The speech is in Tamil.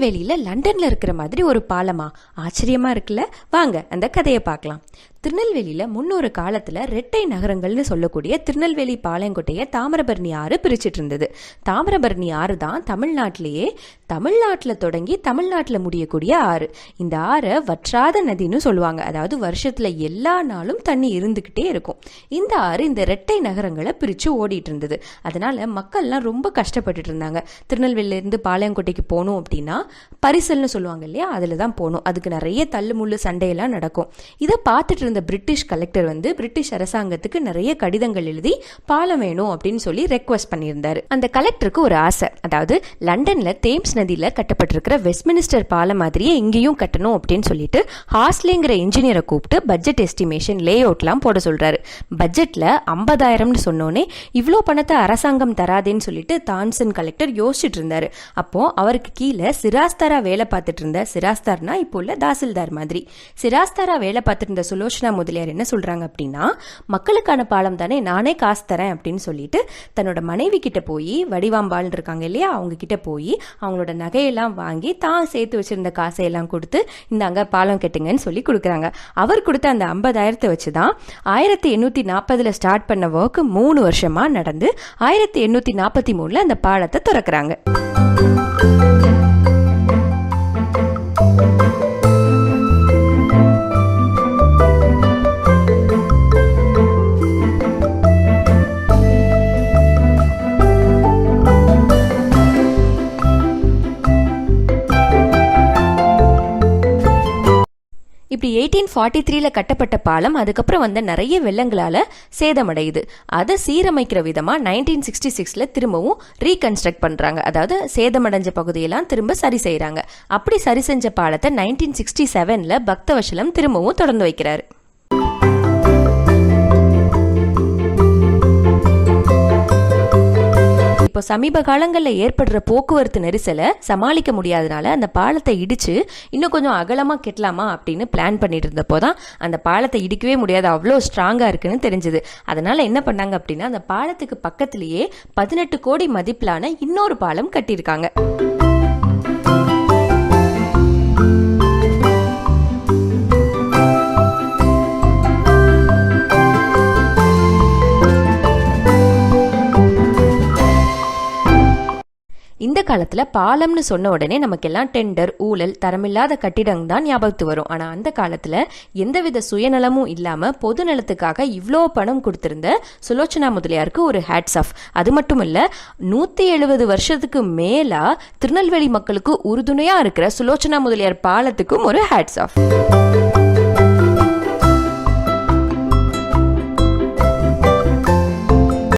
திருநெல்வேலியில் லண்டனில் இருக்கிற மாதிரி ஒரு பாலமா? ஆச்சரியமாக இருக்குல்ல. வாங்க அந்த கதையை பார்க்கலாம். திருநெல்வேலியில் முன்னொரு காலத்தில் ரெட்டை நகரங்கள்னு சொல்லக்கூடிய திருநெல்வேலி பாளையங்கோட்டையை தாமிரபரணி ஆறு பிரிச்சுட்டு இருந்தது. தாமிரபரணி ஆறு தான் தமிழ்நாட்டில் தொடங்கி தமிழ்நாட்டில் முடியக்கூடிய ஆறு. இந்த ஆறை வற்றாத நதின்னு சொல்லுவாங்க. அதாவது வருஷத்தில் எல்லா நாளும் தண்ணி இருந்துக்கிட்டே இருக்கும். இந்த ஆறு இந்த ரெட்டை நகரங்களை பிரித்து ஓடிட்டு இருந்தது. அதனால மக்கள்லாம் ரொம்ப கஷ்டப்பட்டுட்டு இருந்தாங்க. திருநெல்வேலியிலேருந்து பாளையங்கோட்டைக்கு போகணும் அப்படின்னா பரிசல்னு சொல்லுவாங்க இல்லையா, அதில் தான் போகணும். அதுக்கு நிறைய தள்ளுமுள்ளு சண்டையெல்லாம் நடக்கும். இதை பார்த்துட்டு இருந்த பிரிட்டிஷ் கலெக்டர் பிரிட்டிஷ் அரசாங்கத்துக்கு நிறைய கடிதங்கள் எழுதி பாலம் வேணும் அப்படின்னு சொல்லி ரெக்வஸ்ட் பண்ணியிருந்தாரு. அந்த கலெக்டருக்கு ஒரு ஆசை, அதாவது லண்டன்ல தேம்ஸ் நதியில கட்டப்பட்டிருக்கிற வெஸ்ட்மினிஸ்டர் பாலம் மாதிரியே இங்கேயும் கட்டணும் அப்படின்னு சொல்லிட்டு ஹாஸ்லேங்கிற இன்ஜினியரை கூப்பிட்டு பட்ஜெட் எஸ்டிமேஷன் லே அவுட்லாம் போட சொல்றாரு. பட்ஜெட்ல 50,000 சொன்னோன்னே இவ்வளோ பணத்தை அரசாங்கம் தராதேன்னு சொல்லிட்டு தான்சன் கலெக்டர் யோசிச்சுட்டு இருந்தாரு. அப்போ அவருக்கு கீழே சிராஸ்தாரா வேலை பார்த்துட்டு இருந்த, சிராஸ்தார்னா இப்போ உள்ள தாசில்தார் மாதிரி, சிராஸ்தாரா வேலை பார்த்துட்டு இருந்த சுலோச்சனா முதலியார் என்ன சொல்றாங்க அப்படின்னா, மக்களுக்கான பாலம் தானே, நானே காசு தரேன் அப்படின்னு சொல்லிட்டு தன்னோட மனைவி கிட்ட போய், வடிவாம்பாள் இருக்காங்க இல்லையா, அவங்க கிட்ட போய் அவங்களோட நகையெல்லாம் வாங்கி தான் சேர்த்து வச்சிருந்த காசையெல்லாம் கொடுத்து இந்தாங்க பாலம் கட்டுங்கன்னு சொல்லி கொடுக்குறாங்க. அவர் கொடுத்த அந்த 50,000 வச்சுதான் 1840 ஸ்டார்ட் பண்ண ஒர்க் 3 வருஷமா நடந்து 1843 அந்த பாலத்தை திறக்கிறாங்க. இப்படி 1843 கட்டப்பட்ட பாலம் அதுக்கப்புறம் வந்த நிறைய வெள்ளங்களால சேதமடையுது. அதை சீரமைக்கிற விதமா 1966 திரும்பவும் ரீகன்ஸ்ட்ரக்ட் பண்றாங்க. அதாவது சேதமடைஞ்ச பகுதியெல்லாம் திரும்ப சரி செய்யறாங்க. அப்படி சரி செஞ்ச பாலத்தை 1967 பக்தவசலம் திரும்பவும் தொடர்ந்து வைக்கிறாரு. இப்போ சமீப காலங்களில் ஏற்படுற போக்குவரத்து நெரிசலை சமாளிக்க முடியாதனால அந்த பாலத்தை இடிச்சு இன்னும் கொஞ்சம் அகலமாக கட்டலாமா அப்படின்னு பிளான் பண்ணிட்டு இருந்தப்போ தான் அந்த பாலத்தை இடிக்கவே முடியாது, அவ்வளோ ஸ்ட்ராங்காக இருக்குன்னு தெரிஞ்சது. அதனால என்ன பண்ணாங்க அப்படின்னா, அந்த பாலத்துக்கு பக்கத்திலேயே 18 கோடி மதிப்பிலான இன்னொரு பாலம் கட்டியிருக்காங்க. இந்த காலத்தில் பாலம்னு சொன்ன உடனே நமக்கெல்லாம் டெண்டர், ஊழல், தரமில்லாத கட்டிடம் தான் ஞாபகத்து வரும். ஆனால் அந்த காலத்தில் எந்தவித சுயநலமும் இல்லாமல் பொது நலத்துக்காக இவ்வளோ பணம் கொடுத்திருந்த சுலோச்சனா முதலியாருக்கு ஒரு ஹேட்ஸ் ஆஃப். அது மட்டும் இல்லை, 170 வருஷத்துக்கு மேலா திருநெல்வேலி மக்களுக்கு உறுதுணையாக இருக்கிற சுலோச்சனா முதலியார் பாலத்துக்கும் ஒரு ஹேட்ஸ் ஆஃப்.